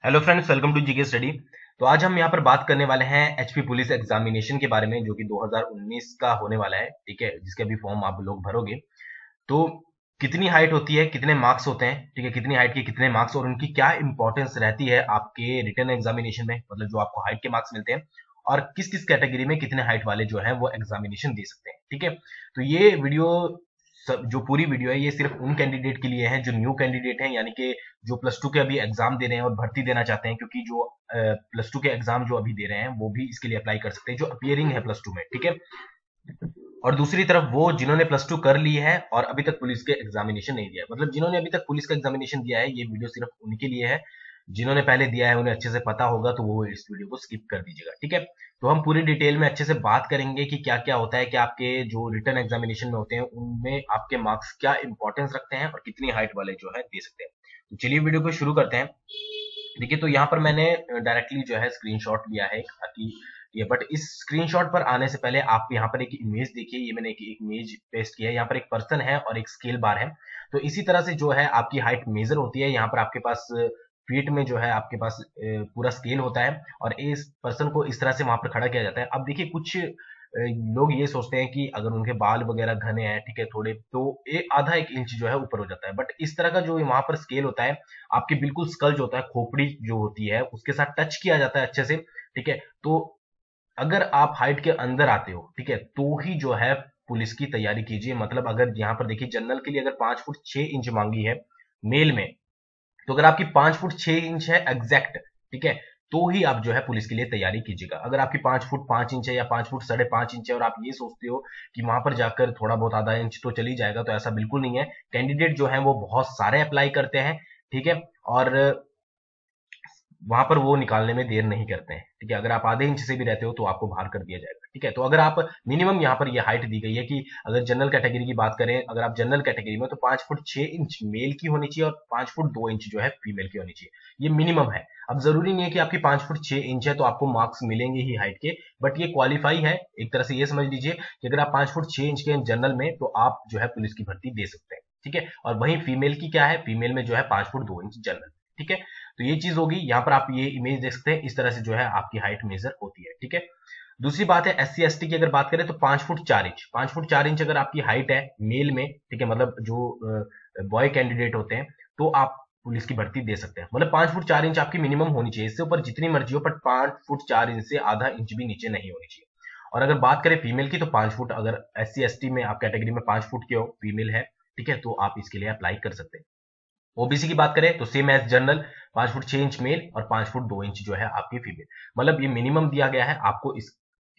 Hello friends, welcome to GK study. तो आज हम यहाँ पर बात करने वाले हैं एचपी पुलिस एग्जामिनेशन के बारे में, जो कि 2019 का होने वाला है। ठीक है, जिसके अभी फॉर्म आप लोग भरोगे। तो कितनी हाइट होती है, कितने मार्क्स होते हैं, ठीक है, कितनी हाइट के कितने मार्क्स और उनकी क्या इंपॉर्टेंस रहती है आपके रिटन एग्जामिनेशन में, मतलब जो आपको हाइट के मार्क्स मिलते हैं, और किस किस कैटेगरी में कितने हाइट वाले जो है वो एग्जामिनेशन दे सकते हैं। ठीक है, तो ये वीडियो जो पूरी वीडियो है ये सिर्फ उन कैंडिडेट के लिए है जो न्यू कैंडिडेट हैं, यानी कि जो प्लस टू के अभी एग्जाम दे रहे हैं और भर्ती देना चाहते हैं, क्योंकि जो प्लस टू के एग्जाम जो अभी दे रहे हैं वो भी इसके लिए अप्लाई कर सकते हैं, जो अपियरिंग है प्लस टू में। ठीक है, और दूसरी तरफ वो जिन्होंने प्लस टू कर ली है और अभी तक पुलिस के एग्जामिनेशन नहीं दिया है, मतलब जिन्होंने अभी तक पुलिस का एग्जामिनेशन दिया है, ये वीडियो सिर्फ उनके लिए है। जिन्होंने पहले दिया है उन्हें अच्छे से पता होगा, तो वो इस वीडियो को स्किप कर दीजिएगा। ठीक है, तो हम पूरी डिटेल में अच्छे से बात करेंगे कि क्या क्या होता है, कि आपके जो रिटन एग्जामिनेशन में होते हैं उनमें आपके मार्क्स क्या इंपॉर्टेंस रखते हैं और कितनी हाइट वाले जो है दे सकते हैं। तो चलिए वीडियो को शुरू करते हैं। देखिए, तो यहाँ पर मैंने डायरेक्टली जो है स्क्रीनशॉट लिया है, ताकि ये, बट इस स्क्रीनशॉट पर आने से पहले आप यहाँ पर एक इमेज देखिए। ये मैंने एक इमेज पेस्ट किया है। यहाँ पर एक पर्सन है और एक स्केल बार है। तो इसी तरह से जो है आपकी हाइट मेजर होती है। यहाँ पर आपके पास फीट में जो है आपके पास पूरा स्केल होता है और इस पर्सन को इस तरह से वहां पर खड़ा किया जाता है। अब देखिए, कुछ लोग ये सोचते हैं कि अगर उनके बाल वगैरह घने हैं, ठीक है, थोड़े, तो एक आधा एक इंच जो है ऊपर हो जाता है। बट इस तरह का जो वहां पर स्केल होता है, आपके बिल्कुल स्कल जो होता है, खोपड़ी जो होती है, उसके साथ टच किया जाता है अच्छे से। ठीक है, तो अगर आप हाइट के अंदर आते हो, ठीक है, तो ही जो है पुलिस की तैयारी कीजिए। मतलब अगर यहाँ पर देखिए, जनरल के लिए अगर 5 फुट 6 इंच मांगी है मेल में, तो अगर आपकी 5 फुट 6 इंच है एग्जैक्ट, ठीक है, तो ही आप जो है पुलिस के लिए तैयारी कीजिएगा। अगर आपकी 5 फुट 5 इंच है या 5 फुट 5.5 इंच है और आप ये सोचते हो कि वहां पर जाकर थोड़ा बहुत आधा इंच तो चली जाएगा, तो ऐसा बिल्कुल नहीं है। कैंडिडेट जो है वो बहुत सारे अप्लाई करते हैं, ठीक है, और वहां पर वो निकालने में देर नहीं करते हैं। ठीक है, अगर आप आधे इंच से भी रहते हो तो आपको बाहर कर दिया जाएगा। ठीक है, तो अगर आप मिनिमम यहाँ पर ये हाइट दी गई है कि अगर जनरल कैटेगरी की बात करें, अगर आप जनरल कैटेगरी में, तो 5 फुट 6 इंच मेल की होनी चाहिए और 5 फुट 2 इंच जो है फीमेल की होनी चाहिए। ये मिनिमम है। अब जरूरी नहीं है कि आपकी 5 फुट 6 इंच है तो आपको मार्क्स मिलेंगे ही हाइट के, बट ये क्वालिफाई है। एक तरह से ये समझ लीजिए कि अगर आप 5 फुट 6 इंच के जनरल में, तो आप जो है पुलिस की भर्ती दे सकते हैं। ठीक है, और वहीं फीमेल की क्या है, फीमेल में जो है 5 फुट 2 इंच जनरल। ठीक है, तो ये चीज होगी। यहाँ पर आप ये इमेज देख सकते हैं, इस तरह से जो है आपकी हाइट मेजर होती है। ठीक है, दूसरी बात है एससी एसटी की अगर बात करें, तो 5 फुट 4 इंच, 5 फुट 4 इंच अगर आपकी हाइट है मेल में, ठीक है, मतलब जो बॉय कैंडिडेट होते हैं, तो आप पुलिस की भर्ती दे सकते हैं। मतलब 5 फुट 4 इंच आपकी मिनिमम होनी चाहिए, इससे ऊपर जितनी मर्जी हो, बट 5 फुट 4 इंच से आधा इंच भी नीचे नहीं होनी चाहिए। और अगर बात करें फीमेल की, तो 5 फुट, अगर एससी एसटी में आप कैटेगरी में 5 फुट के हो, फीमेल है, ठीक है, तो आप इसके लिए अप्लाई कर सकते हैं। ओबीसी की बात करें तो same as general, 5 foot 6 inch male और 5 फुट 2 इंच जो है आपकी फीमेल। मतलब ये मिनिमम दिया गया है आपको। इस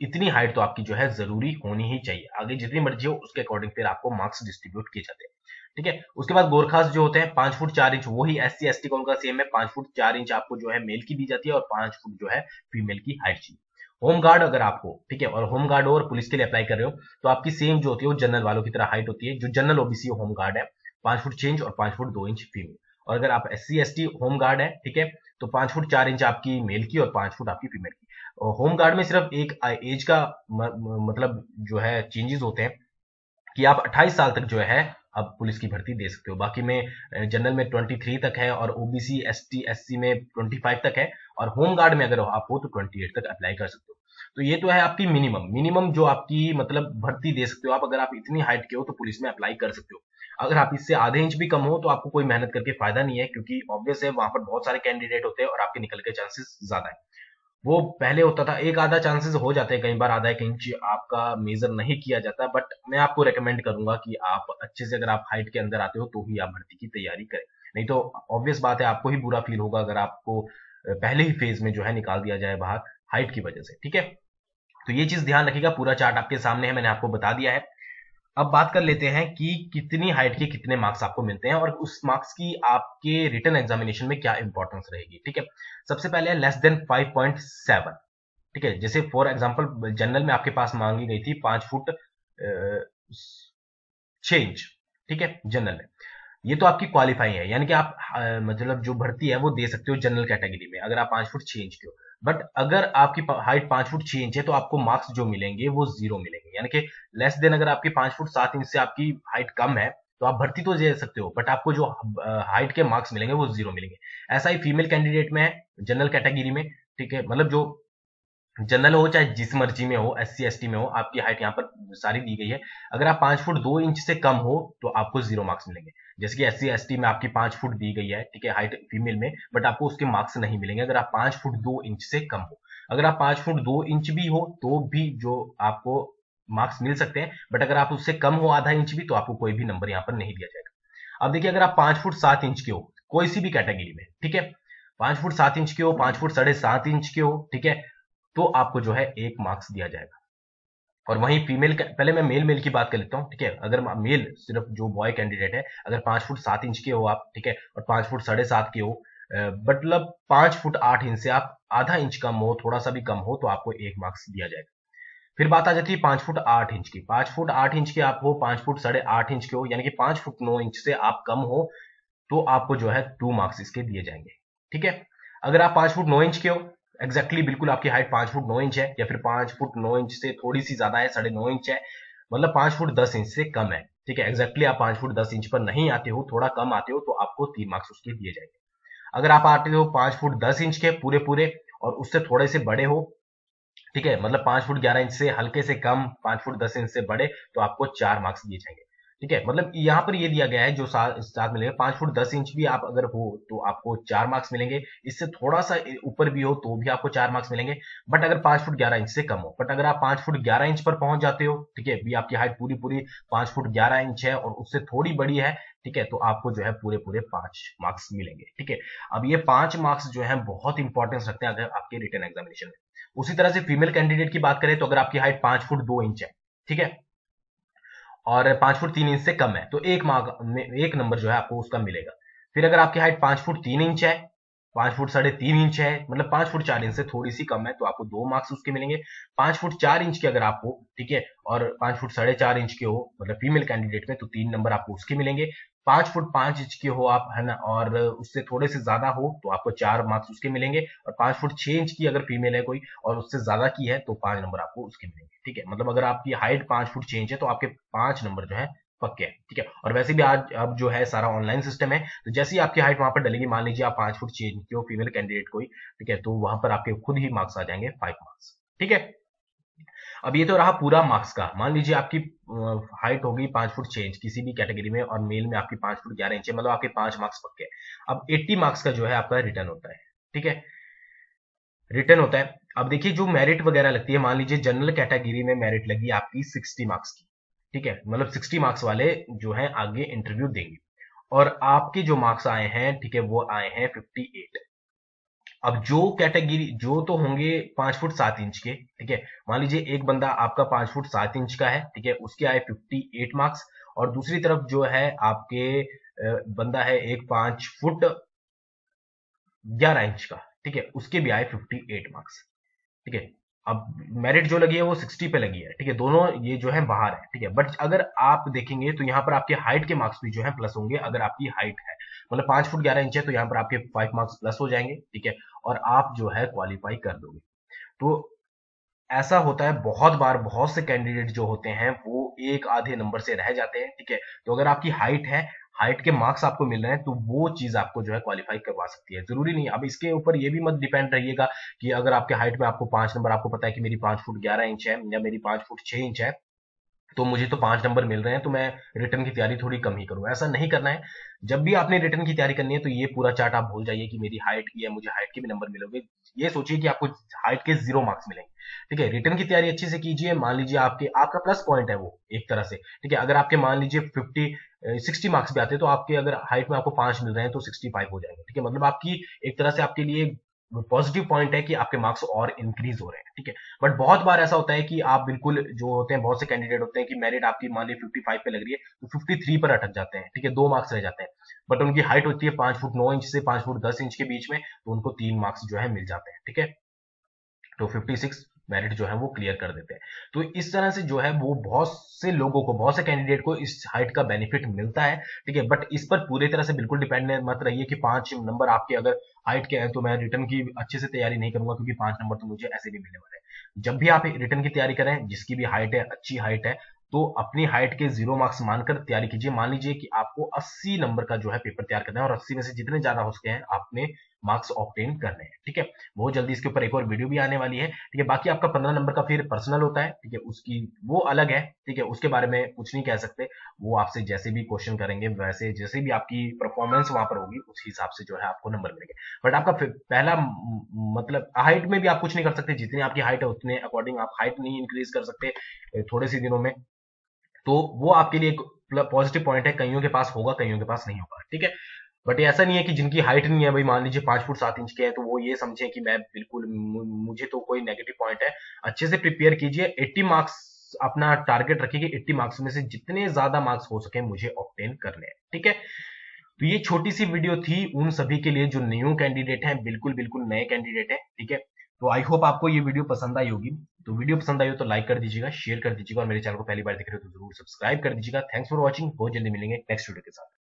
इतनी हाइट तो आपकी जो है जरूरी होनी ही चाहिए। आगे जितनी मर्जी हो उसके अकॉर्डिंग फिर आपको मार्क्स डिस्ट्रीब्यूट किए जाते हैं। ठीक है, उसके बाद गोरखास जो होते हैं 5 फुट 4 इंच, वही एससी एसटी का उनका सेम है। 5 फुट 4 इंच आपको जो है मेल की दी जाती है और 5 फुट जो है फीमेल की हाइट चाहिए। होम गार्ड अगर आपको, ठीक है, और होम गार्ड और पुलिस के लिए अप्लाई कर रहे हो, तो आपकी सेम जो होती है वो जनरल वालों की तरह हाइट होती है। जो जनरल ओबीसी होम गार्ड है, 5 फुट 6 इंच और 5 फुट 2 इंच फीमेल। और अगर आप S C S T home guard है, ठीक है, तो 5 फुट 4 इंच आपकी मेल की और 5 फुट आपकी फीमेल की। होम गार्ड में सिर्फ एक एज का मतलब जो है चेंजेस होते हैं, कि आप 28 साल तक जो है अब पुलिस की भर्ती दे सकते हो। बाकी में जनरल में 23 तक है और ओबीसी एसटी एससी में 25 तक है, और होम गार्ड में अगर आप हो तो 28 तक अप्लाई कर सकते हो। तो ये तो है आपकी मिनिमम मिनिमम जो आपकी मतलब भर्ती दे सकते हो आप। अगर आप इतनी हाइट के हो तो पुलिस में अप्लाई कर सकते हो। अगर आप इससे आधे इंच भी कम हो तो आपको कोई मेहनत करके फायदा नहीं है, क्योंकि ऑब्वियस है वहां पर बहुत सारे कैंडिडेट होते हैं और आपके निकल के चांसेस ज्यादा है। वो पहले होता था एक आधा चांसेस हो जाते हैं, कई बार आधा एक इंच आपका मेजर नहीं किया जाता। बट मैं आपको रेकमेंड करूंगा कि आप अच्छे से, अगर आप हाइट के अंदर आते हो तो ही आप भर्ती की तैयारी करें। नहीं तो ऑब्वियस बात है, आपको ही बुरा फील होगा अगर आपको पहले ही फेज में जो है निकाल दिया जाए बाहर हाइट की वजह से। ठीक है, तो ये चीज ध्यान रखिएगा। पूरा चार्ट आपके सामने है, मैंने आपको बता दिया है। अब बात कर लेते हैं कि कितनी हाइट के कितने मार्क्स आपको मिलते हैं और उस मार्क्स की आपके रिटन एग्जामिनेशन में क्या इंपॉर्टेंस रहेगी। ठीक है, सबसे पहले लेस देन 5.7। ठीक है, जैसे फॉर एग्जांपल जनरल में आपके पास मांगी गई थी 5 फुट 6 इंच। ठीक है, जनरल में ये तो आपकी क्वालिफाई है, यानी कि आप मतलब जो भर्ती है वो दे सकते हो जनरल कैटेगरी में अगर आप 5 फुट 6 इंच के हो। बट अगर आपकी हाइट 5 फुट 6 इंच है तो आपको मार्क्स जो मिलेंगे वो जीरो मिलेंगे, यानी कि लेस देन, अगर आपकी 5 फुट 7 इंच से आपकी हाइट कम है, तो आप भर्ती तो दे सकते हो, बट आपको जो हाइट के मार्क्स मिलेंगे वो 0 मिलेंगे। ऐसा ही फीमेल कैंडिडेट में है, जनरल कैटेगरी में, ठीक है, मतलब जो जनरल हो चाहे जिस मर्जी में हो, SC ST में हो, आपकी हाइट यहाँ पर सारी दी गई है। अगर आप 5 फुट 2 इंच से कम हो तो आपको 0 मार्क्स मिलेंगे। जैसे कि SC ST में आपकी 5 फुट दी गई है, ठीक है, हाइट फीमेल में, बट आपको उसके मार्क्स नहीं मिलेंगे अगर आप 5 फुट 2 इंच से कम हो। अगर आप 5 फुट 2 इंच भी हो तो भी जो आपको मार्क्स मिल सकते हैं, बट अगर आप उससे कम हो आधा इंच भी, तो आपको कोई भी नंबर यहाँ पर नहीं दिया जाएगा। अब देखिए, अगर आप 5 फुट 7 इंच के हो कोई सी भी कैटेगरी में, ठीक है, 5 फुट 7 इंच के हो, 5 फुट 7.5 इंच के हो, ठीक है, तो आपको जो है 1 मार्क्स दिया जाएगा। और वहीं फीमेल, पहले मैं मेल मेल की बात कर लेता हूँ, ठीक है। अगर मेल सिर्फ जो बॉय कैंडिडेट है, अगर 5 फुट 7 इंच के हो आप, ठीक है, और 5 फुट 7.5 के हो, मतलब 5 फुट 8 इंच से आप आधा इंच कम हो, थोड़ा सा भी कम हो, तो आपको 1 मार्क्स दिया जाएगा। फिर बात आ जाती है 5 फुट 8 इंच की। 5 फुट 8 इंच के आप हो, 5 फुट 8.5 इंच के हो, यानी कि 5 फुट 9 इंच से आप कम हो, तो आपको जो है 2 मार्क्स इसके दिए जाएंगे, ठीक है। अगर आप 5 फुट 9 इंच के हो, एग्जैक्टली बिल्कुल आपकी हाइट 5 फुट 9 इंच है, या फिर 5 फुट 9 इंच से थोड़ी सी ज्यादा है, 9.5 इंच है, मतलब 5 फुट 10 इंच से कम है, ठीक है, एग्जैक्टली आप 5 फुट 10 इंच पर नहीं आते हो, थोड़ा कम आते हो, तो आपको 3 मार्क्स उसके दिए जाएंगे। अगर आप आते हो 5 फुट 10 इंच के पूरे पूरे और उससे थोड़े से बड़े हो, ठीक है, मतलब 5 फुट 11 इंच से हल्के से कम, 5 फुट 10 इंच से बड़े, तो आपको 4 मार्क्स दिए जाएंगे, ठीक है। मतलब यहाँ पर ये दिया गया है जो साथ मिलेगा, 5 फुट 10 इंच भी आप अगर हो तो आपको 4 मार्क्स मिलेंगे, इससे थोड़ा सा ऊपर भी हो तो भी आपको 4 मार्क्स मिलेंगे, बट अगर 5 फुट 11 इंच से कम हो। बट अगर आप 5 फुट 11 इंच पर पहुंच जाते हो, ठीक है, भी आपकी हाइट पूरी पूरी 5 फुट 11 इंच है और उससे थोड़ी बड़ी है, ठीक है, तो आपको जो है पूरे पूरे 5 मार्क्स मिलेंगे, ठीक है। अब ये 5 मार्क्स जो है बहुत इंपॉर्टेंस रखते हैं अगर आपके रिटन एग्जामिनेशन में। उसी तरह से फीमेल कैंडिडेट की बात करें तो अगर आपकी हाइट 5 फुट 2 इंच है, ठीक है, और 5 फुट 3 इंच से कम है, तो 1 नंबर जो है आपको उसका मिलेगा। फिर अगर आपकी हाइट 5 फुट 3 इंच है, 5 फुट 3.5 इंच है, मतलब 5 फुट 4 इंच से थोड़ी सी कम है, तो आपको 2 मार्क्स उसके मिलेंगे। 5 फुट 4 इंच के अगर आप हो, ठीक है, और 5 फुट 4.5 इंच के हो, मतलब फीमेल कैंडिडेट में, तो 3 नंबर आपको उसके मिलेंगे। 5 फुट 5 इंच के हो आप, है ना, और उससे थोड़े से ज्यादा हो, तो आपको 4 मार्क्स उसके मिलेंगे। और 5 फुट 6 इंच की अगर फीमेल है कोई और उससे ज्यादा की है, तो 5 नंबर आपको उसके मिलेंगे, ठीक है। मतलब अगर आपकी हाइट 5 फुट 6 इंच है तो आपके 5 नंबर जो है पक्के हैं, ठीक है। और वैसे भी आज अब जो है सारा ऑनलाइन सिस्टम है, तो जैसे ही आपकी हाइट वहां पर डलेगी, मान लीजिए आप 5 फुट 6 इंच के हो फीमेल कैंडिडेट कोई, ठीक है, तो वहां पर आपके खुद ही मार्क्स आ जाएंगे 5 मार्क्स, ठीक है। अब ये तो रहा पूरा मार्क्स का। मान लीजिए आपकी हाइट होगी 5 फुट 6 इंच किसी भी कैटेगरी में, और मेल में आपकी 5 फुट 11 इंच है, मतलब आपके 5 मार्क्स पक्के हैं। अब 80 मार्क्स का जो है आपका रिटर्न होता है, ठीक है, रिटर्न होता है। अब देखिए जो मेरिट वगैरह लगती है, मान लीजिए जनरल कैटेगरी में मेरिट लगी आपकी 60 मार्क्स की, ठीक है, मतलब 60 मार्क्स वाले जो है आगे इंटरव्यू देंगे, और आपके जो मार्क्स आए हैं, ठीक है, वो आए हैं 58। अब जो कैटेगरी जो तो होंगे 5 फुट 7 इंच के, ठीक है, मान लीजिए एक बंदा आपका 5 फुट 7 इंच का है, ठीक है, उसके आए 58 मार्क्स, और दूसरी तरफ जो है आपके बंदा है एक 5 फुट 11 इंच का, ठीक है, उसके भी आए 58 मार्क्स, ठीक है। अब मेरिट जो लगी है वो 60 पे लगी है, ठीक है, दोनों ये जो है बाहर है, ठीक है। बट अगर आप देखेंगे तो यहाँ पर आपके हाइट के मार्क्स भी जो है प्लस होंगे, अगर आपकी हाइट है, मतलब 5 फुट 11 इंच है, तो यहाँ पर आपके 5 मार्क्स प्लस हो जाएंगे, ठीक है, और आप जो है क्वालिफाई कर दोगे। तो ऐसा होता है बहुत बार, बहुत से कैंडिडेट जो होते हैं वो एक आधे नंबर से रह जाते हैं, ठीक है। तो अगर आपकी हाइट है, हाइट के मार्क्स आपको मिल रहे हैं, तो वो चीज आपको जो है क्वालिफाई करवा सकती है, जरूरी नहीं। अब इसके ऊपर ये भी मत डिपेंड रहिएगा कि अगर आपके हाइट में आपको 5 नंबर, आपको पता है कि मेरी 5 फुट 11 इंच है या मेरी 5 फुट 6 इंच है, तो मुझे तो 5 नंबर मिल रहे हैं, तो मैं रिटर्न की तैयारी थोड़ी कम ही करूंगा, ऐसा नहीं करना है। जब भी आपने रिटर्न की तैयारी करनी है, तो ये पूरा चार्ट आप भूल जाइए कि मेरी हाइट की है, मुझे हाइट के भी नंबर मिलोगे। ये सोचिए कि आपको हाइट के 0 मार्क्स मिलेंगे, ठीक है। रिटर्न की तैयारी अच्छे से कीजिए। मान लीजिए आपका प्लस पॉइंट है वो एक तरह से, ठीक है। अगर आपके मान लीजिए 60 मार्क्स भी आते हैं, तो आपके अगर हाइट में आपको 5 मिल रहे हैं, तो 65 हो जाएंगे, ठीक है। मतलब आपकी एक तरह से आपके लिए पॉजिटिव पॉइंट है कि आपके मार्क्स और इंक्रीज हो रहे हैं, ठीक है। बट बहुत बार ऐसा होता है कि आप बिल्कुल जो होते हैं, बहुत से कैंडिडेट होते हैं कि मेरिट आपकी मान ली 55 पे लग रही है, तो 53 पर अटक जाते हैं, ठीक है, 2 मार्क्स रह जाते हैं। बट उनकी हाइट होती है 5 फुट 9 इंच से 5 फुट 10 इंच के बीच में, तो उनको 3 मार्क्स जो है मिल जाते हैं, ठीक है। तो 56 मेरिट जो है वो क्लियर कर देते हैं। तो इस तरह से जो है वो बहुत से लोगों को, बहुत से कैंडिडेट को इस हाइट का बेनिफिट मिलता है, ठीक है। बट इस पर पूरी तरह से बिल्कुल डिपेंड मत रहिए कि 5 नंबर आपके अगर हाइट के हैं तो मैं रिटर्न की अच्छे से तैयारी नहीं करूंगा, क्योंकि 5 नंबर तो मुझे ऐसे भी मिलने वाले हैं। जब भी आप रिटर्न की तैयारी करें, जिसकी भी हाइट है, अच्छी हाइट है, तो अपनी हाइट के 0 मार्क्स मानकर तैयारी कीजिए। मान लीजिए कि आपको 80 नंबर का जो है पेपर तैयार करना है और 80 में से जितने ज्यादा हो सके हैं आपने मार्क्स ऑब्टेन करने हैं, ठीक है। बहुत जल्दी इसके ऊपर एक और वीडियो भी आने वाली है, ठीक है। बाकी आपका 15 नंबर का फिर पर्सनल होता है, ठीक है, उसकी वो अलग है, ठीक है, उसके बारे में कुछ नहीं कह सकते। वो आपसे जैसे भी क्वेश्चन करेंगे, वैसे जैसे भी आपकी परफॉर्मेंस वहां पर होगी उस हिसाब से जो है आपको नंबर मिलेंगे। बट आपका पहला मतलब हाइट में भी आप कुछ नहीं कर सकते, जितनी आपकी हाइट है उतने अकॉर्डिंग आप हाइट नहीं इंक्रीज कर सकते थोड़े से दिनों में। तो वो आपके लिए एक पॉजिटिव पॉइंट है, कईयों के पास होगा, कईयों के पास नहीं होगा, ठीक है। बट ऐसा नहीं है कि जिनकी हाइट नहीं है, भाई मान लीजिए 5 फुट 7 इंच के है, तो वो ये समझे कि मैं बिल्कुल मुझे तो कोई नेगेटिव पॉइंट है। अच्छे से प्रिपेयर कीजिए, 80 मार्क्स अपना टारगेट रखिए कि 80 मार्क्स में से जितने ज्यादा मार्क्स हो सके मुझे ऑब्टेन करने हैं, ठीक है। तो ये छोटी सी वीडियो थी उन सभी के लिए जो न्यू कैंडिडेट हैं, बिल्कुल बिल्कुल नए कैंडिडेट हैं, ठीक है। तो आई होप आपको ये वीडियो पसंद आई होगी। तो वीडियो पसंद आई हो तो लाइक कर दीजिएगा, शेयर कर दीजिएगा और मेरे चैनल को पहली बार देख रहे हो तो जरूर सब्सक्राइब कर दीजिएगा। थैंक्स फॉर वॉचिंग, बहुत जल्दी मिलेंगे नेक्स्ट वीडियो के साथ।